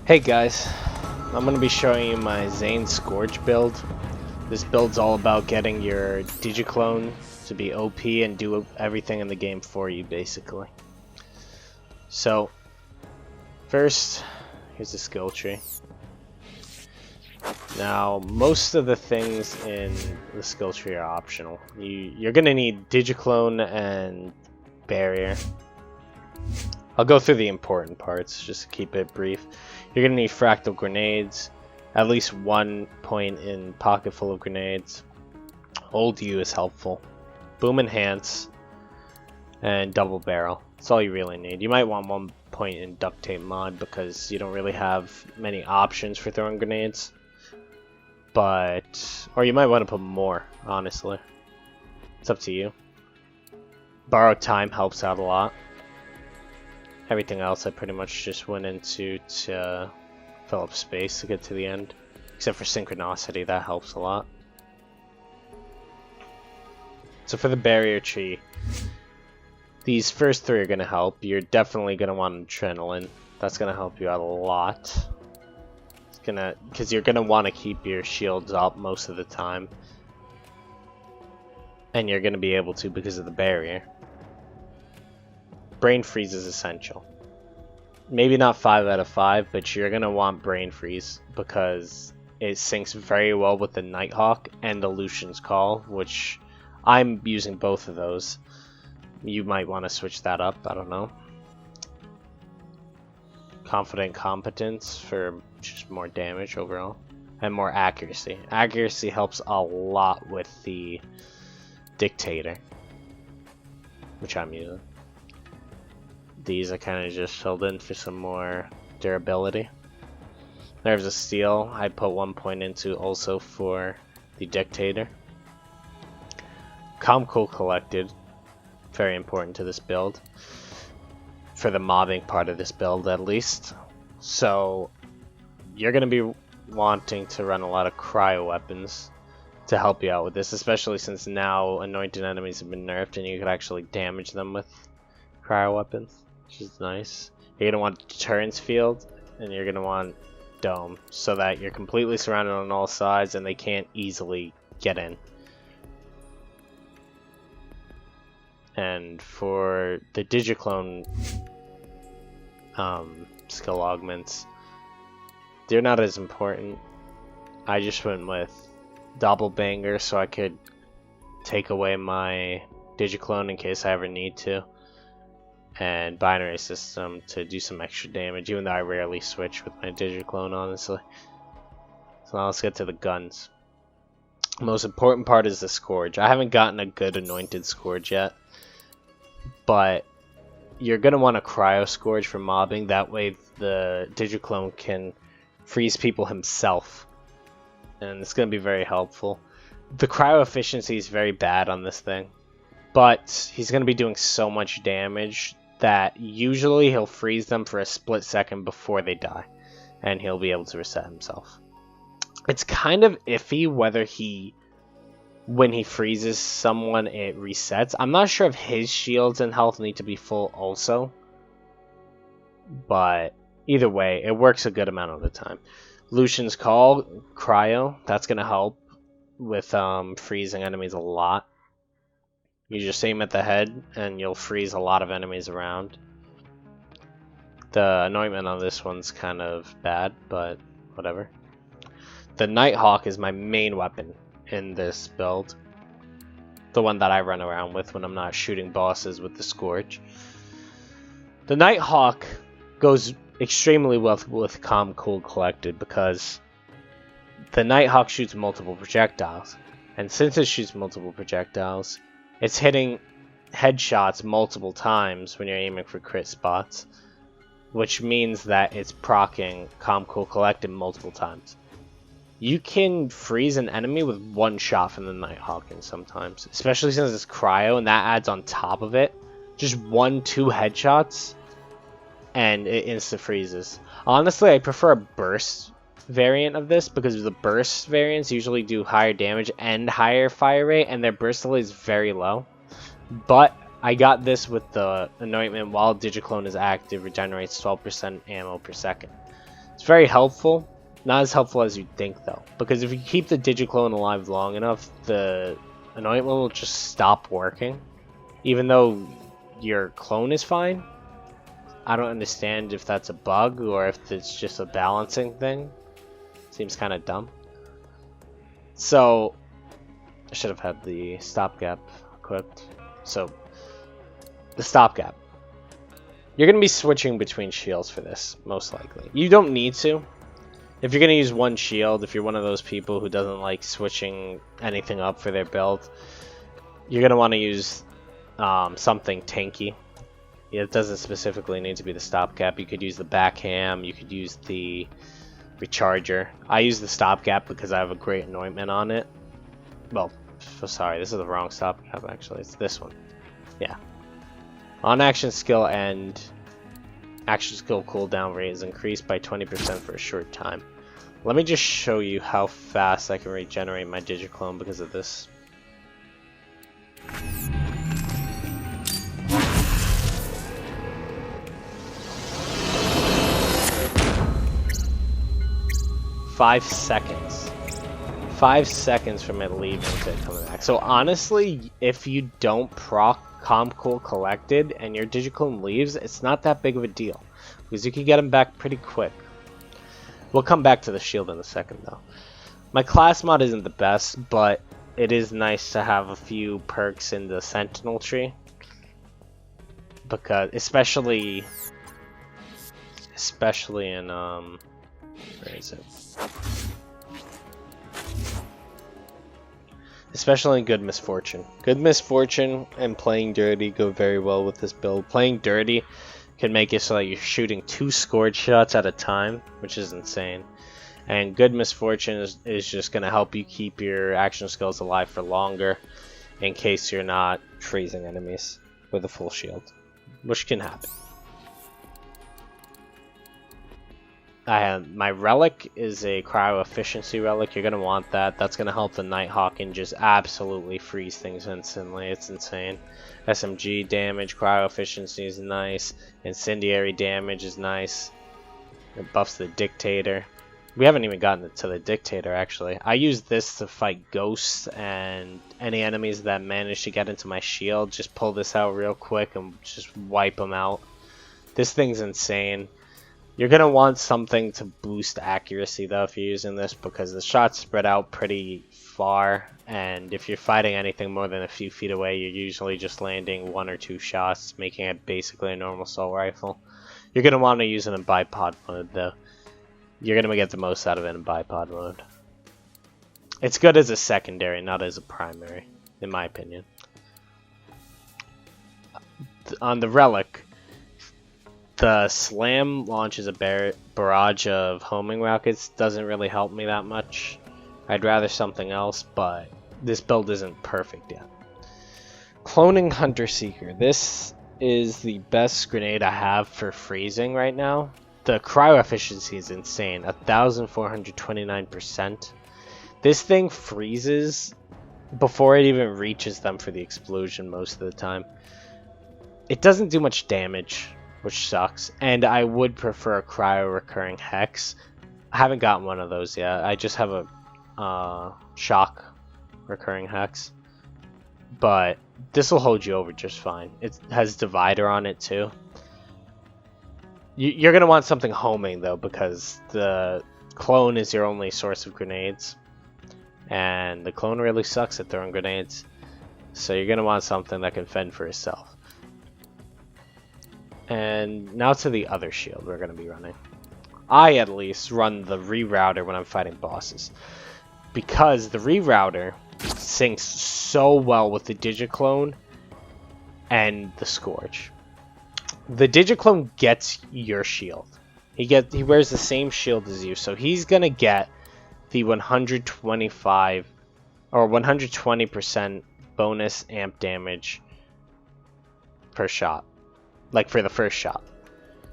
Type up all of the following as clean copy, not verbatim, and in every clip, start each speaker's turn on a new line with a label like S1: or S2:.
S1: Hey guys, I'm going to be showing you my Zane Scourge build. This build's all about getting your Digiclone to be OP and do everything in the game for you, basically. So, first, here's the skill tree. Now, most of the things in the skill tree are optional. You're going to need Digiclone and Barrier. I'll go through the important parts, just to keep it brief. You're going to need Fractal Grenades, at least 1 point in Pocket full of Grenades. Old U is helpful. Boom Enhance, and Double Barrel. That's all you really need. You might want 1 point in Duct Tape Mod because you don't really have many options for throwing grenades. Or you might want to put more, honestly. It's up to you. Borrowed Time helps out a lot. Everything else I pretty much just went into to fill up space to get to the end. Except for Synchronicity, that helps a lot. So for the barrier tree, these first 3 are going to help. You're definitely going to want Adrenaline. That's going to help you out a lot. Because you're going to want to keep your shields up most of the time. And you're going to be able to because of the barrier. Brain Freeze is essential. Maybe not 5 out of 5, but you're going to want Brain Freeze because it syncs very well with the Nighthawk and the Lucian's Call, which I'm using both of those. You might want to switch that up, I don't know. Confident Competence for just more damage overall. And more accuracy. Accuracy helps a lot with the Dictator, which I'm using. These I kind of just filled in for some more durability. There's a Steel I put 1 point into also for the Dictator. Cool Collected, very important to this build. For the mobbing part of this build at least. So you're going to be wanting to run a lot of cryo weapons to help you out with this, especially since now anointed enemies have been nerfed and you could actually damage them with cryo weapons, which is nice. You're going to want Deterrence Field, and you're going to want Dome, so that you're completely surrounded on all sides and they can't easily get in. And for the Digiclone skill augments, they're not as important. I just went with Doppelbanger so I could take away my Digiclone in case I ever need to. And Binary System to do some extra damage, even though I rarely switch with my Digiclone, honestly. So now let's get to the guns. The most important part is the Scourge. I haven't gotten a good anointed Scourge yet, but you're going to want a Cryo Scourge for mobbing. That way the Digiclone can freeze people himself, and it's going to be very helpful. The Cryo efficiency is very bad on this thing, but he's going to be doing so much damage that usually he'll freeze them for a split second before they die, and he'll be able to reset himself. It's kind of iffy whether when he freezes someone it resets. I'm not sure if his shields and health need to be full also, but either way, it works a good amount of the time. Lucian's Call, Cryo, that's going to help with freezing enemies a lot. You just aim at the head and you'll freeze a lot of enemies around. The anointment on this one's kind of bad, but whatever. The Nighthawk is my main weapon in this build. The one that I run around with when I'm not shooting bosses with the Scourge. The Nighthawk goes extremely well with Cool Collected because the Nighthawk shoots multiple projectiles. And since it shoots multiple projectiles, it's hitting headshots multiple times when you're aiming for crit spots, which means that it's proccing Cool Collected multiple times. You can freeze an enemy with 1 shot from the Nighthawk sometimes, especially since it's cryo and that adds on top of it. Just 1-2 headshots and it insta freezes. Honestly, I prefer a burst variant of this because the burst variants usually do higher damage and higher fire rate, and their burst delay is very low. But I got this with the anointment while Digiclone is active, regenerates 12% ammo per second. It's very helpful. Not as helpful as you'd think, though. Because if you keep the Digiclone alive long enough, the anointment will just stop working. Even though your clone is fine. I don't understand if that's a bug or if it's just a balancing thing. Seems kind of dumb. So, I should have had the stopgap equipped. So, the stopgap. You're going to be switching between shields for this, most likely. You don't need to. If you're going to use one shield, if you're one of those people who doesn't like switching anything up for their build, you're going to want to use something tanky. It doesn't specifically need to be the stopgap. You could use the backham, you could use the recharger. I use the stopgap because I have a great anointment on it. Well, sorry, this is the wrong stopgap actually. It's this one. Yeah. On action skill and action skill cooldown rate is increased by 20% for a short time. Let me just show you how fast I can regenerate my Digiclone because of this. Five seconds. 5 seconds from it leaving to it coming back. So honestly, if you don't proc Cool collected and your Digiclone leaves, it's not that big of a deal because you can get them back pretty quick. We'll come back to the shield in a second though. My class mod isn't the best, but it is nice to have a few perks in the Sentinel tree, because especially in where is it? Especially in Good Misfortune. Good Misfortune and Playing Dirty go very well with this build. Playing Dirty can make it so that you're shooting 2 Scourge shots at a time, which is insane. And Good Misfortune is just going to help you keep your action skills alive for longer in case you're not freezing enemies with a full shield, which can happen. My relic is a cryo efficiency relic. You're going to want that. That's going to help the Nighthawk and just absolutely freeze things instantly. It's insane. SMG damage, cryo efficiency is nice. Incendiary damage is nice. It buffs the Dictator. We haven't even gotten to the Dictator actually. I use this to fight ghosts and any enemies that manage to get into my shield. Just pull this out real quick and just wipe them out. This thing's insane. You're going to want something to boost accuracy though if you're using this, because the shots spread out pretty far, and if you're fighting anything more than a few feet away, you're usually just landing 1 or 2 shots, making it basically a normal assault rifle. You're going to want to use it in bipod mode though. You're going to get the most out of it in bipod mode. It's good as a secondary, not as a primary, in my opinion. On the relic, the slam launches a barrage of homing rockets. Doesn't really help me that much. I'd rather something else, but this build isn't perfect yet. Cloning Hunter Seeker. This is the best grenade I have for freezing right now. The cryo efficiency is insane, 1,429%. This thing freezes before it even reaches them for the explosion most of the time. It doesn't do much damage, which sucks, and I would prefer a cryo recurring hex. I haven't gotten one of those yet. I just have a shock recurring hex, but this will hold you over just fine. It has divider on it too. You're gonna want something homing though, because the clone is your only source of grenades, and the clone really sucks at throwing grenades, so you're gonna want something that can fend for itself. And now to the other shield we're going to be running. I at least run the rerouter when I'm fighting bosses, because the rerouter syncs so well with the Digiclone and the Scourge. The Digiclone gets your shield. He wears the same shield as you, so he's going to get the 125 or 120% bonus amp damage per shot. Like for the first shot.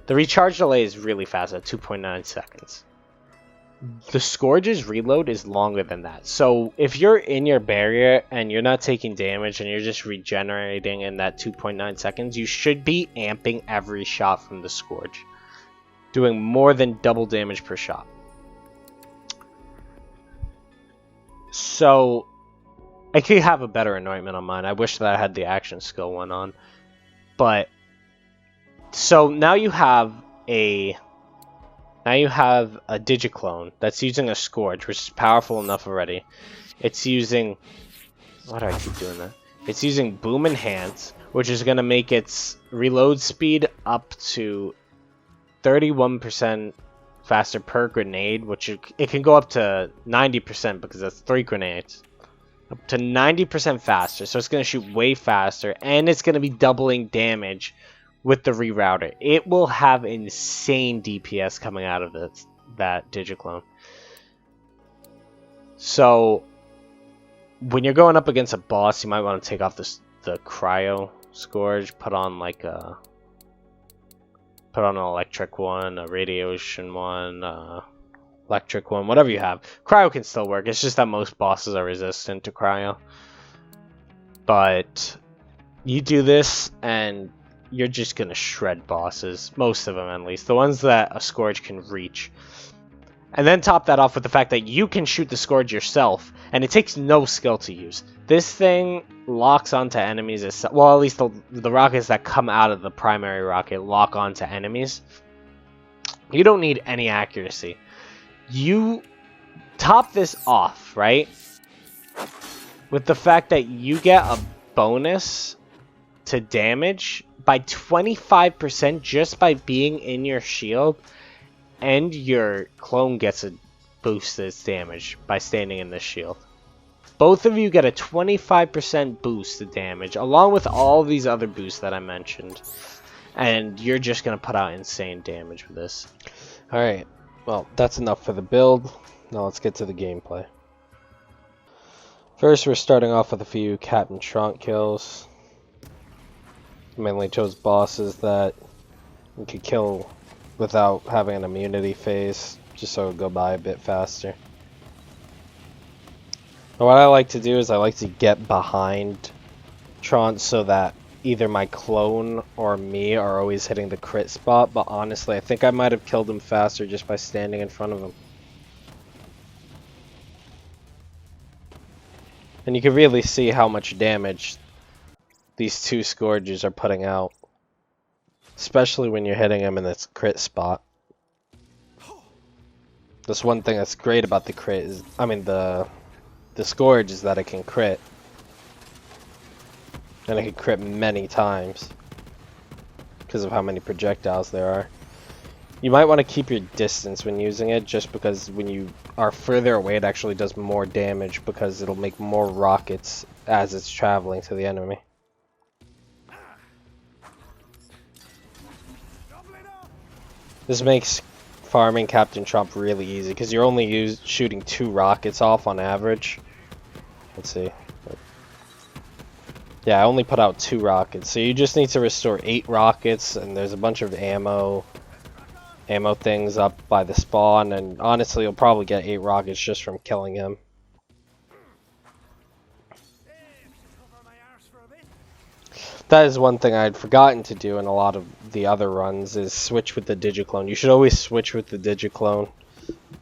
S1: The recharge delay is really fast at 2.9 seconds. The Scourge's reload is longer than that. So if you're in your barrier and you're not taking damage and you're just regenerating in that 2.9 seconds, you should be amping every shot from the Scourge. doing more than double damage per shot. So I could have a better anointment on mine. I wish that I had the action skill one on. But so now you have a Digiclone that's using a Scourge, which is powerful enough already. It's using, why do I keep doing that? It's using Boom Enhance, which is going to make its reload speed up to 31% faster per grenade, which it can go up to 90% because that's 3 grenades. Up to 90% faster, so it's going to shoot way faster, and it's going to be doubling damage with the rerouter. It will have insane DPS coming out of that Digiclone. So when you're going up against a boss, you might want to take off the Cryo Scourge, put on like an electric one, a radiation one, electric one, whatever you have. Cryo can still work. It's just that most bosses are resistant to Cryo. But you do this and you're just gonna shred bosses, most of them at least, the ones that a Scourge can reach. And then top that off with the fact that you can shoot the Scourge yourself, and it takes no skill to use. This thing locks onto enemies, well, at least the rockets that come out of the primary rocket lock onto enemies. You don't need any accuracy. You top this off, right, with the fact that you get a bonus to damage by 25% just by being in your shield, and your clone gets a boost to its damage by standing in the shield. Both of you get a 25% boost to damage, along with all these other boosts that I mentioned. And you're just going to put out insane damage with this.
S2: Alright, well, that's enough for the build. Now let's get to the gameplay. First, we're starting off with a few Captain Tronk kills. Mainly chose bosses that you could kill without having an immunity phase, just so it would go by a bit faster. But what I like to do is I like to get behind Tron so that either my clone or me are always hitting the crit spot, but honestly I think I might have killed him faster just by standing in front of him. And you can really see how much damage these two Scourges are putting out. Especially when you're hitting him in this crit spot. This one thing that's great about the crit is, the Scourge is that it can crit. And it can crit many times. Because of how many projectiles there are. You might want to keep your distance when using it, just because when you are further away it actually does more damage because it'll make more rockets as it's traveling to the enemy. This makes farming Captain Trump really easy because you're only shooting 2 rockets off on average. Let's see. Yeah, I only put out 2 rockets, so you just need to restore 8 rockets, and there's a bunch of ammo things up by the spawn, and honestly you'll probably get 8 rockets just from killing him. That is one thing I had forgotten to do in a lot of the other runs, is switch with the Digiclone. You should always switch with the Digiclone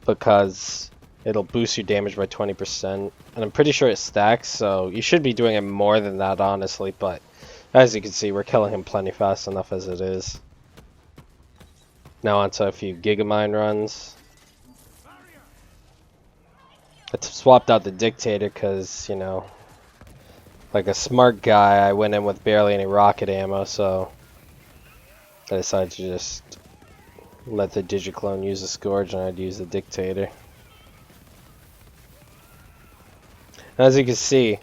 S2: because it'll boost your damage by 20%, and I'm pretty sure it stacks, so you should be doing it more than that honestly, but as you can see we're killing him plenty fast enough as it is. Now onto a few Gigamine runs. I swapped out the Dictator because, you know, like a smart guy, I went in with barely any rocket ammo, so I decided to just let the Digiclone use the Scourge and I'd use the Dictator. As you can see,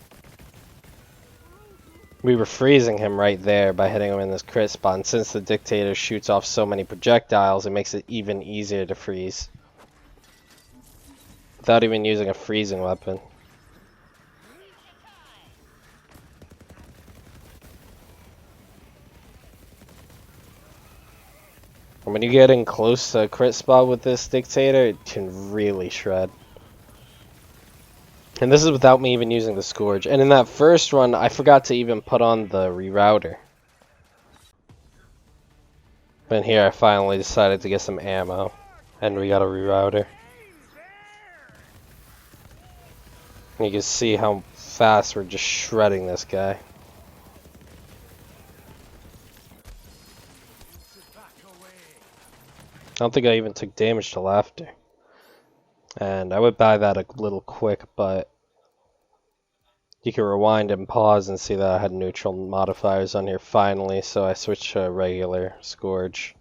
S2: we were freezing him right there by hitting him in this crit spot, and since the Dictator shoots off so many projectiles, it makes it even easier to freeze without even using a freezing weapon. And when you get in close to a crit spot with this Dictator, it can really shred. And this is without me even using the Scourge. And in that first run, I forgot to even put on the rerouter. And here I finally decided to get some ammo. And we got a rerouter. You can see how fast we're just shredding this guy. I don't think I even took damage till after. And I would buy that a little quick, but you can rewind and pause and see that I had neutral modifiers on here finally, so I switched to a regular Scourge.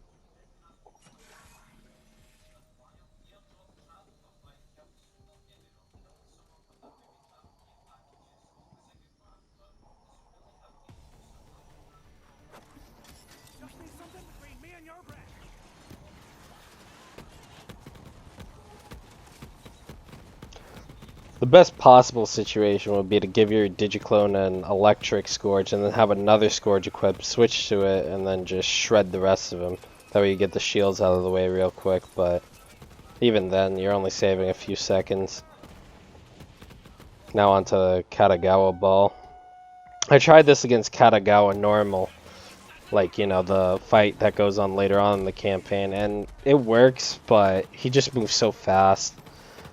S2: The best possible situation would be to give your Digiclone an electric Scourge and then have another Scourge equipped, switch to it, and then just shred the rest of them. That way you get the shields out of the way real quick, but even then, you're only saving a few seconds. Now onto the Katagawa Ball. I tried this against Katagawa normal, like, you know, the fight that goes on later on in the campaign, and it works, but he just moves so fast.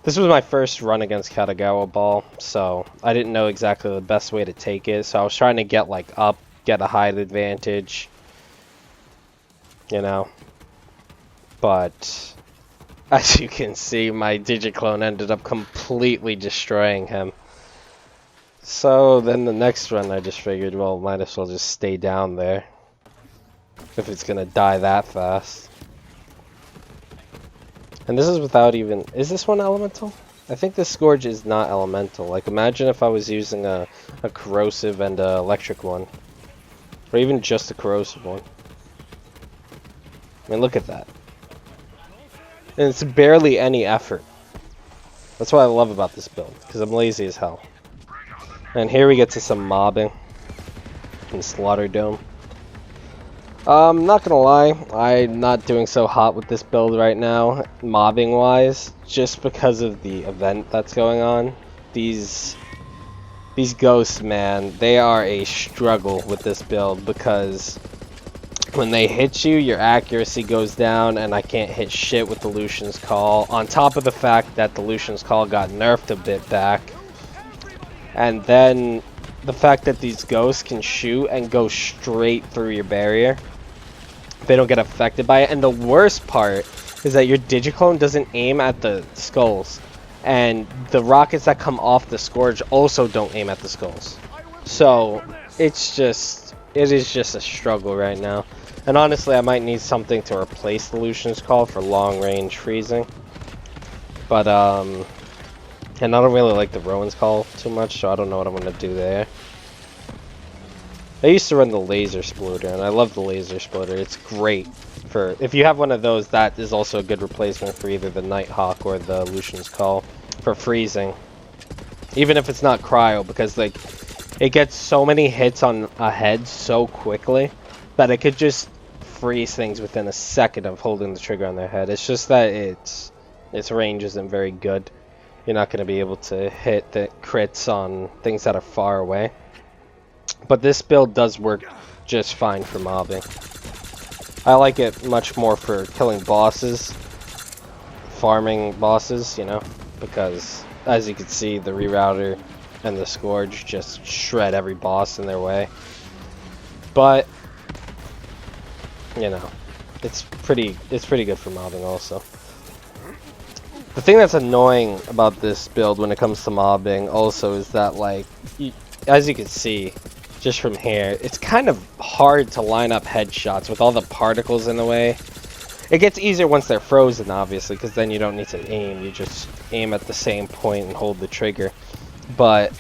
S2: This was my first run against Katagawa Ball, so I didn't know exactly the best way to take it, so I was trying to get, like, up, get a height advantage, you know, but as you can see, my Digiclone ended up completely destroying him. So then the next run I just figured, well, might as well just stay down there if it's gonna die that fast. And this is without even... Is this one elemental? I think this Scourge is not elemental. Like, imagine if I was using a corrosive and an electric one. Or even just a corrosive one. I mean, look at that. And it's barely any effort. That's what I love about this build, because I'm lazy as hell. And here we get to some mobbing in Slaughter Dome. Not gonna lie, I'm not doing so hot with this build right now, mobbing wise, just because of the event that's going on. These ghosts, man, they are a struggle with this build, because when they hit you, your accuracy goes down, and I can't hit shit with the Lucian's Call, on top of the fact that the Lucian's Call got nerfed a bit back. And then the fact that these ghosts can shoot and go straight through your barrier. They don't get affected by it. And the worst part is that your Digiclone doesn't aim at the skulls. And the rockets that come off the Scourge also don't aim at the skulls. So it is just a struggle right now. And honestly, I might need something to replace the Lucian's Call for long range freezing. But and I don't really like the Rowan's Call too much, so I don't know what I'm gonna do there. I used to run the Laser Splitter, and I love the Laser Splitter. It's great for... If you have one of those, that is also a good replacement for either the Nighthawk or the Lucian's Call for freezing. Even if it's not cryo, because, like, it gets so many hits on a head so quickly that it could just freeze things within a second of holding the trigger on their head. It's just that its range isn't very good. You're not going to be able to hit the crits on things that are far away. But this build does work just fine for mobbing. I like it much more for killing bosses, farming bosses, you know, because as you can see, the rerouter and the Scourge just shred every boss in their way. But you know, it's pretty good for mobbing also. The thing that's annoying about this build when it comes to mobbing also is that, like, as you can see just from here, it's kind of hard to line up headshots with all the particles in the way. It gets easier once they're frozen, obviously, because then you don't need to aim. You just aim at the same point and hold the trigger. But,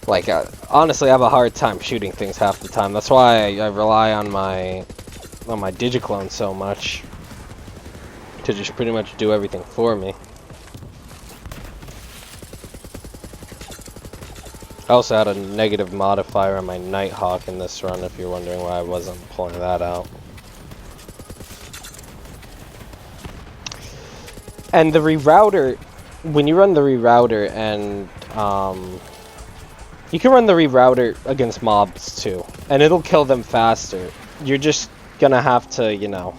S2: like, honestly, I have a hard time shooting things half the time. That's why I rely on my Digiclone so much, to just pretty much do everything for me. I also had a negative modifier on my Nighthawk in this run, if you're wondering why I wasn't pulling that out. And the rerouter, when you run the rerouter, and you can run the rerouter against mobs too, and it'll kill them faster. You're just gonna have to, you know,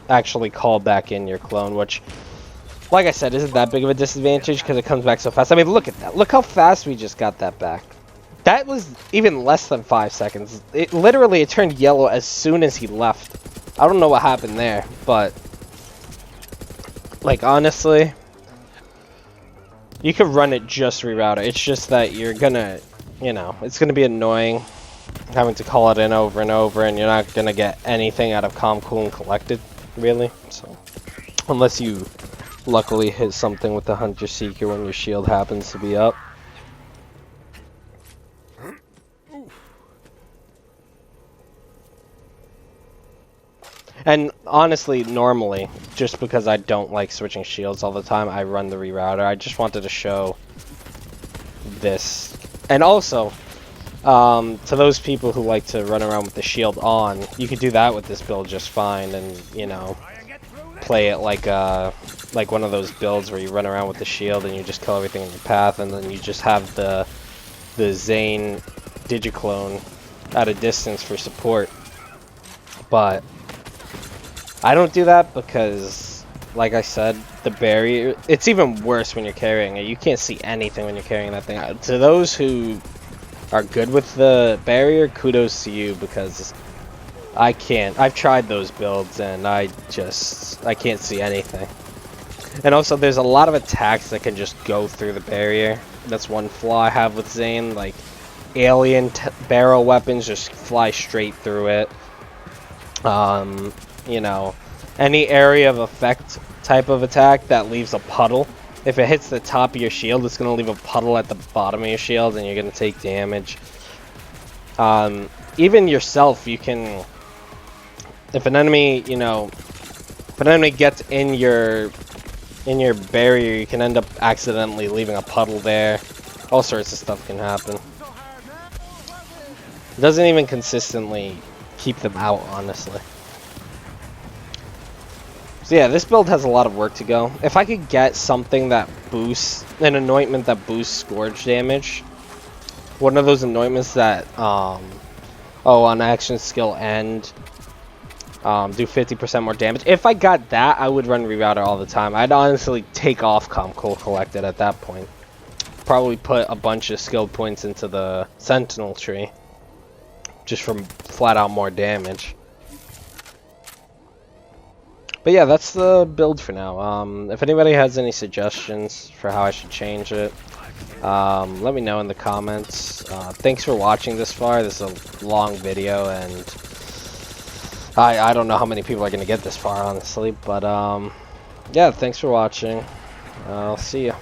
S2: actually call back in your clone, which, like I said, isn't that big of a disadvantage because it comes back so fast. I mean, look at that. Look how fast we just got that back. That was even less than 5 seconds. It literally, it turned yellow as soon as he left. I don't know what happened there, but like honestly, you could run it just rerouter. It's just that you're gonna, you know, it's gonna be annoying having to call it in over and over, and you're not gonna get anything out of Calm, Cool, and Collected, really. So unless you luckily hit something with the Hunter Seeker when your shield happens to be up. And honestly, normally, just because I don't like switching shields all the time, I run the rerouter. I just wanted to show this. And also, to those people who like to run around with the shield on, you could do that with this build just fine, and, you know, play it like one of those builds where you run around with the shield and you just kill everything in your path, and then you just have the Zane Digiclone at a distance for support. But I don't do that because, like I said, the barrier, it's even worse when you're carrying it. You can't see anything when you're carrying that thing. To those who are good with the barrier, kudos to you, because I can't. I've tried those builds and I can't see anything. And also there's a lot of attacks that can just go through the barrier. That's one flaw I have with Zane, like alien barrel weapons just fly straight through it. You know, any area of effect type of attack that leaves a puddle, if it hits the top of your shield, it's going to leave a puddle at the bottom of your shield and you're going to take damage. Even yourself, you can, if an enemy, you know, if an enemy gets in your barrier, you can end up accidentally leaving a puddle there. All sorts of stuff can happen. It doesn't even consistently keep them out, honestly. So yeah, this build has a lot of work to go. If I could get something that boosts, an anointment that boosts Scourge damage, one of those anointments that, on action skill end, do 50% more damage. If I got that, I would run Rerouter all the time. I'd honestly take off Calm, Cool, Collected at that point. Probably put a bunch of skill points into the Sentinel tree, just from flat out more damage. But yeah, that's the build for now. If anybody has any suggestions for how I should change it, let me know in the comments. Thanks for watching this far. This is a long video, and I don't know how many people are going to get this far, honestly. But yeah, thanks for watching. I'll see you.